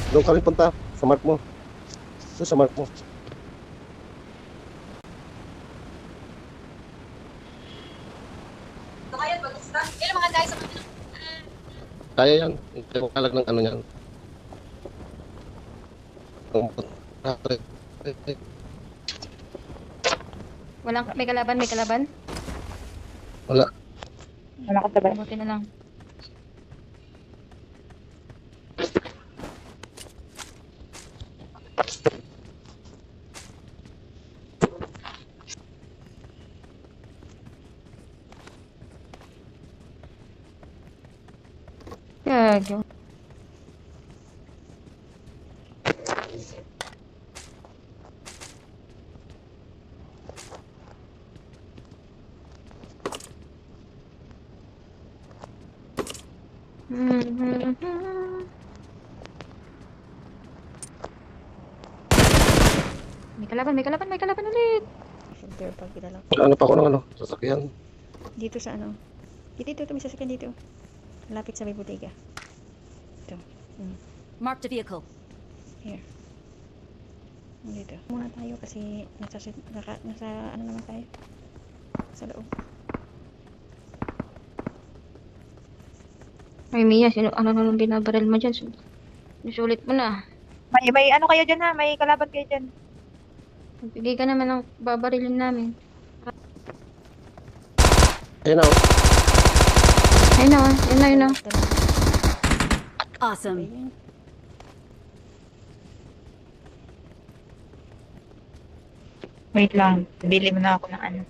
Doon ka rin punta. Sa mark mo. Doon sa mark mo. Kaya yan. Hindi mo kalag ng ano yan. Walang, may kalaban, may kalaban. Wala. Wala ka tabay. Buti na lang. Gagyo. May kalaban ulit. Filter pag kilala. Ano pa ako ng ano? Sasakyan. Dito sa ano? Dito, may sasakyan dito. Lapit sa may bodega. Ito. Marked a vehicle. Here. Dito. Muna tayo kasi nasa ano naman tayo? Sa loob. Ay, Mia, sino, ano nang binabaril mo dyan? Sulit mo na. May ano kayo dyan ha? May kalaban kayo dyan. Bigay ka naman ng babarilin namin. Ayun na. Ayun na, yun na. Awesome. Ayan. Wait lang. Bili mo na ako ng ano.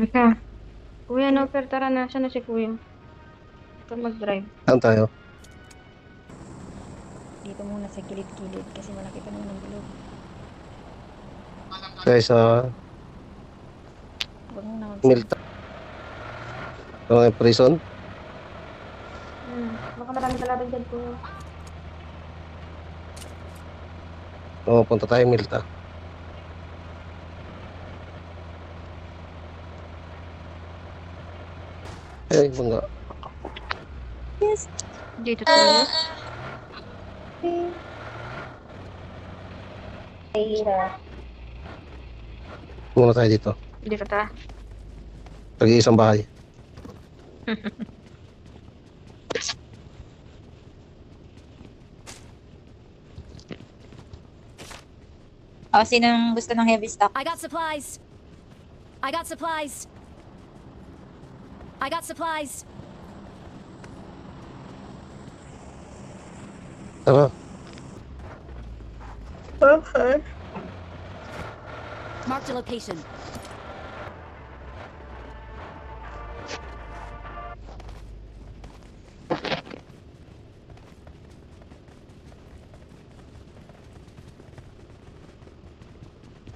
Ika. Kuya, no, pero tara na. Saan na si Kuya? Ito mag-drive. Saan tayo? Dito muna sa gilid-gilid kasi malaki pa naman ang bilog. Kaya sa Huwag mo na Milta. Prison. Baka maraming kalaban dyan, Kuya. Oo, punta tayo Milta. Ay, bangga. Dito tayo. Muna tayo dito. Dito ta. Tag-iisang bahay. O, sinong gusto ng heavy stock? I got supplies. I got supplies. I got supplies. Tara. Okay. Marked a location.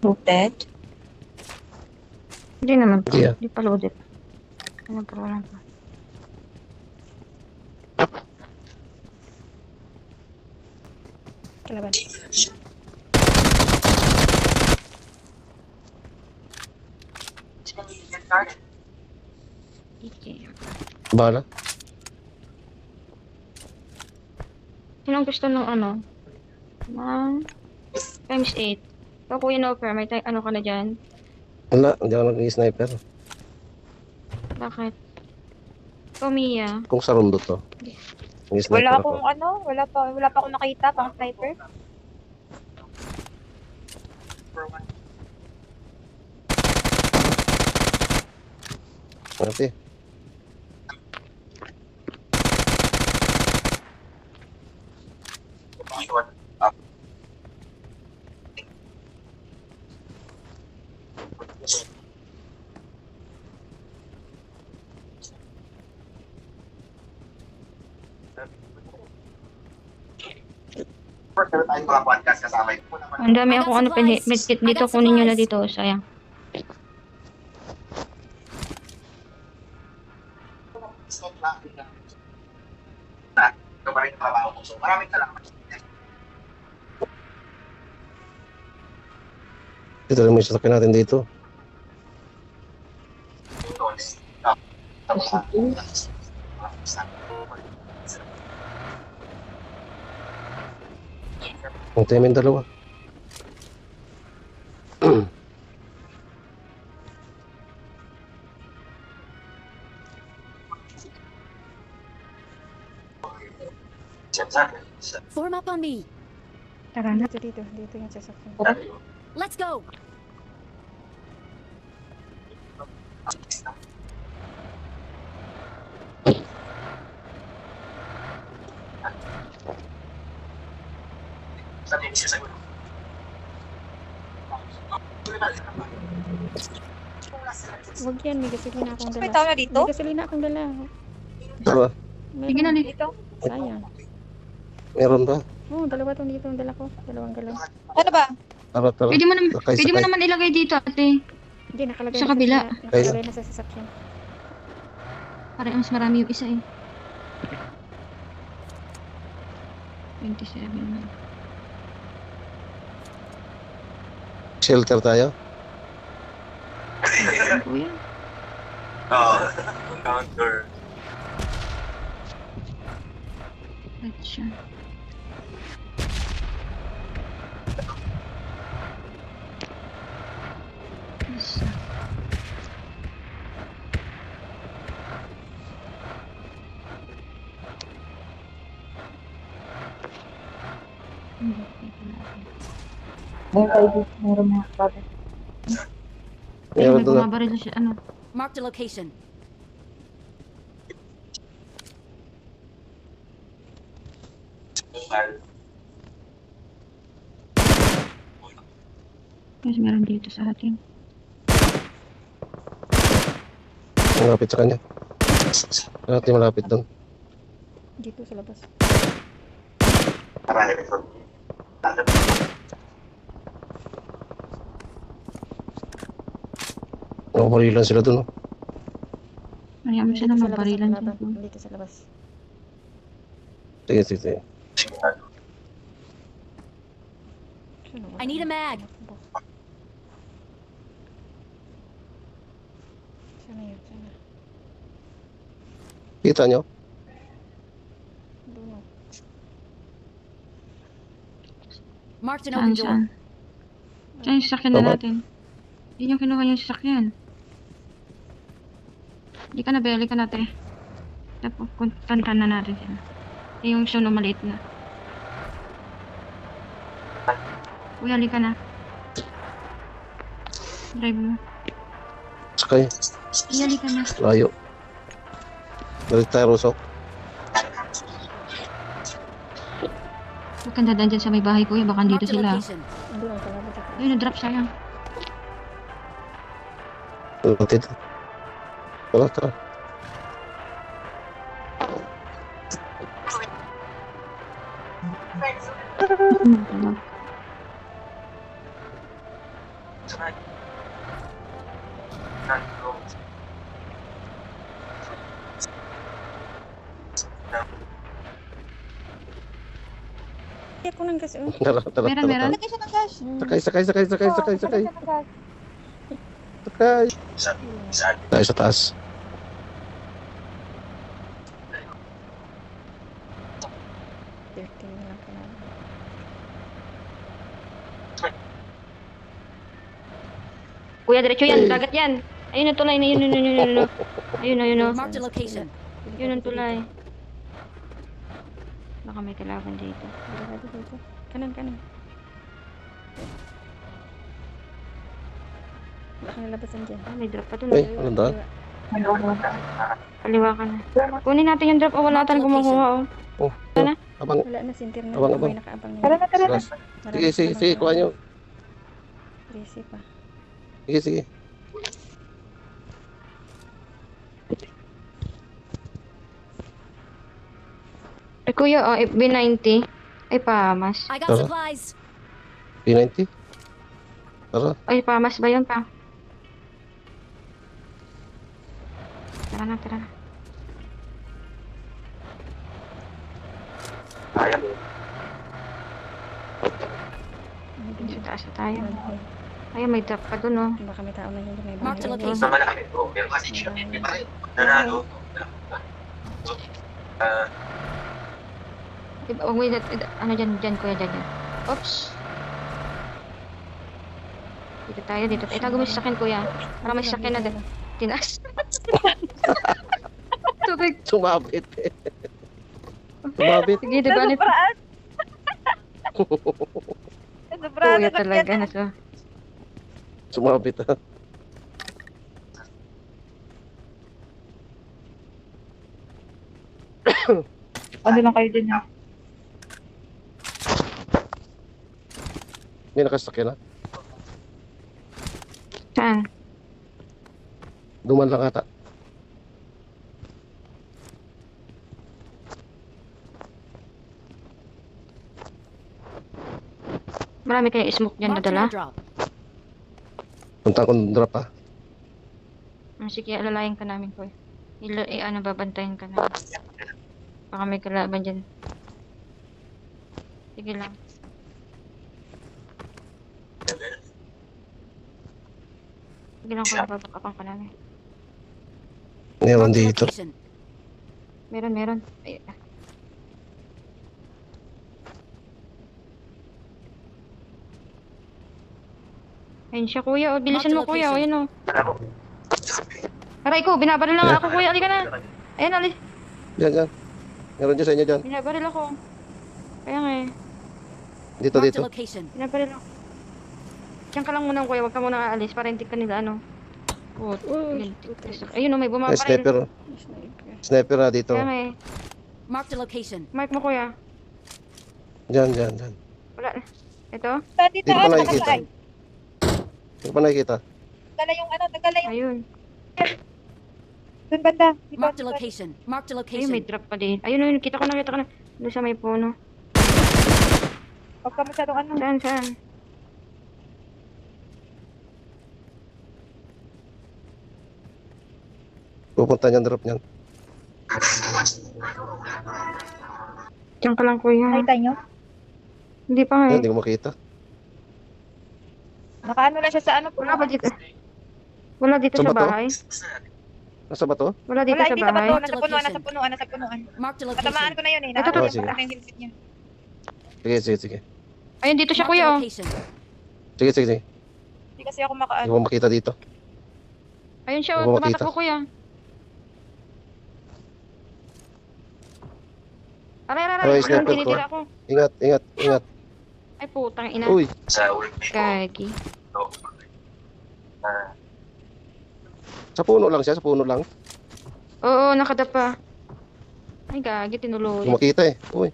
Loaded. Hindi naman to. Yeah. Hindi pa loaded. Ano pa lang to? Kalaban. Okay. Bala. Sinong gusto ng ano? Ng times 8. So, Kuya Noper, may ano ka na dyan? Wala, hindi ako nag-sniper. Bakit? Ikaw, Mia. Kung sa rondo to. Nag-sniper Wala ako. akong ano, wala pa akong nakita pang sniper. Ate. Ang dami akong ano, medkit dito. Kunin nyo na dito. Sayang. Dito rin mo yung sasakyan natin dito. Ang tayo yung dalawa. Form up on me. Tara na. Dito yung sasakyan. Let's go. Huwag yan, may gasolina akong dala. May tao na dito? May gasolina akong dala. Tara, Sige na dito. Sayang. meron ba? Oo, dalawa tong dito ang dala ko. Dalawang galaw. Ano ba? Tara, tara. Pwede mo naman, Sakay, pwede mo sakay. naman ilagay dito, ate. Hindi, nakalagay Sa na kabila. Nakalagay na sa sasakyan. Para mas marami yung isa eh. 27 na. Shelter tayo. Ano po yan? Counter. Gotcha. Isa. Meron mga bago. Meron May doon. bumabaril siya, ano. Marked a location. Mas meron dito sa atin. Malapit sa kanya. Natin malapit doon. Dito sa labas. Nakaparilan sila doon. Oh. Hayaan mo Dito sila sa labas magbarilan ang laban. dito. Dito sa labas. Sige, sige, sige. Sino ba? I need a mag. Sana yun, sana. Kita nyo? Doon o. Marked an Saan, open door. saan? Saan yung sasakyan na Tama. natin? Yun yung kinuha yung sasakyan. Hindi ka na, Beli ka na, te. Tapos, kantan na natin sila. Yung show na maliit na. Kuya, halika na. Drive mo. Sakay. Kuya, halika na. Layo. Balik tayo, Roso. Huwag kang dadaan dyan sa may bahay, kuya. Baka dito Marked a sila. location. Doon ang kalabas ako. Ayun, na-drop sayang. Batid. Tara, tara. Kaya ko ng gas. Oh. Tara, tara, Meron, tara, meron. tara. Lagay siya ng gas. Sakay, sakay, sakay, sakay, sakay, sakay. Lagay siya ng gas. Sakay. Tayo sa taas. Na lang pala. Kuya, diretso yan. Dagat yan. Ayun ang tulay na yun, yun, yun, yun, yun. Ayun, ayun, ayun. Marked a location. Yun ang tulay. Baka may kalaban dito. Dito. Kanan, kanan. Baka nalabasan dyan. Ah, may drop pa dun. Ay, ano da? Kaliwa ka na. Kunin natin yung drop. Oh, wala tayong kumukuha, oh. Oh, Sana? abang. Wala na, sintir na. Abang, abang. May nakaabang na. Tara na, tara na. Ras. Sige, sige, sige, kuha nyo. Resi pa. Sige, sige. Eh, kuya, oh, B90. Ay, pamas. I got Tara. supplies. P90. Tara. Ay, pamas ba yun, pa? Tara na, tara na. Sa taas na tayo. Ay, may drop pa dun, oh. Baka may tao na yun. May Mark the bahay. location. Oh, wait, ano dyan, kuya, dyan. Oops. Dito tayo. Itago mo sa akin, kuya. Para may sakyan na din. Tinas. Tubig. Sumabit. Sumabit. Sige, diba? Sobraan. Sobraan. Kuya talaga na to. Sumabit ha. Ano lang kayo din ha? Hindi nakasakyan ha. Saan? Duman lang ata. Marami kayong smoke dyan Marked an nadala. airdrop. Punta kong drop ha. Sige, alalayan ka namin, kuya. Ano, babantayan ka namin. Baka may kalaban dyan. Sige lang. Sige lang, kuya. Babakapang ka namin. Meron Marked a dito. location. Meron. Ay, ayun siya, kuya. O, bilisan mo, kuya. O, yun, o. Aray ko, binabaril lang ako, kuya. Alika na. Ayan, alis. Yan. Meron dyan sa inyo dyan. Binabaril ako. Kaya nga eh. Dito, Marked dito. a location. Binabaril ako. Diyan ka lang muna, kuya. Huwag ka muna aalis para hindi ka nila, ano. Oh, ayun, o, may Ay, bumabaril. sniper. Sniper. Sniper na dito. Kaya nga eh. Marked a location. Mark mo, kuya. Dyan. Wala. Ito? Dito, Dito pa nakikita. nakasakay. Dito pa nakikita. Dala yung ano, nagdala yung Ayun. dun banda. Dito, Marked a dito. location. Marked a Ayun, may location. drop pa din. Ayun, kita ko na. Doon sa may puno. Huwag ka masyadong ano. Saan? Pupunta niyan drop niyan. Diyan ka lang, kuya. Nakita nyo? Hindi pa nga Yan, eh. hindi ko makita. Nakaano lang siya sa ano. Wala ba dito? Wala dito Sa sa bato? bahay? Nasa ba to? Wala dito Wala, sa hindi sa bahay? bato. Nasa punuan, nasa punuan, nasa punuan. Marked a Matamaan location. ko na yun eh. Ito, Naano ito. ko Sige. na yung headset niya. Sige. Ayun, dito siya, Marked kuya. a Oh. location. Sige. Hindi kasi ako Hindi makaano. ko makita dito. Ayun siya, Hindi ko tumatakbo, makita. kuya. Aray. Aray, sniper ko. Tinitira ako. Ingat. Ay, putang ina. Uy, Gagi. sa puno lang siya, sa puno lang. Oo, nakadapa. Ay, gagi, tinuloy. Hindi ko makita eh. Uy,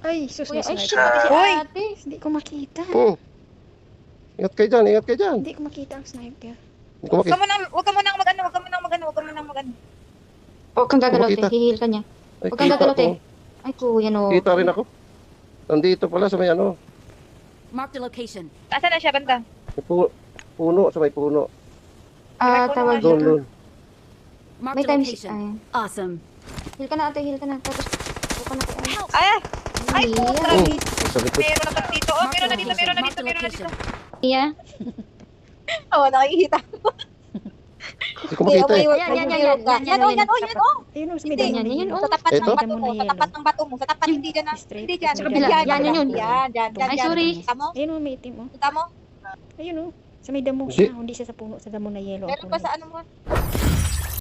Ay, sus, Uy, may ay, shit, sniper. pati si Uy! ate. Hindi ko makita. Ingat kayo dyan. Hindi ko makita ang sniper. Hindi ko Huwag ka makita. munang mag-ano. Huwag kang gagalaw, Makita. te. Hihil ka niya. Ay, Huwag kang kita gagalaw, te. ko. Ay, kuya, no. Kita rin ako. Nandito pala sa may ano. Marked a location. Asan na siya, banda? May puno, sa may puno. Tawag Doon. dito. Marked May a times. location. Ay, Awesome. heal ka na, ate. Heal ka na. Tapos, huwag ka na kay ano. Ay! Ay, Iya. putra! Oh, sa likod. Meron na pag dito. Oh, Marked meron a na dito. location. Iya. Oo, nakikita. Hindi ko makita eh. Yan. Yan, oh. Ayun, sa may Hindi. damo. Yan, oh. Sa tapat Ito? ng bato mo. Sa tapat ng bato mo. Sa tapat, hindi dyan na. Straight. Hindi dyan. Sa kabila. Yan. Yan. Ay, sorry. Kita mo? Ayun, may itim, oh. Kita mo? Ayun, oh. Sa may damo Hindi. siya. Hindi siya sa puno. Sa damo na yellow. Meron pa sa ano mo?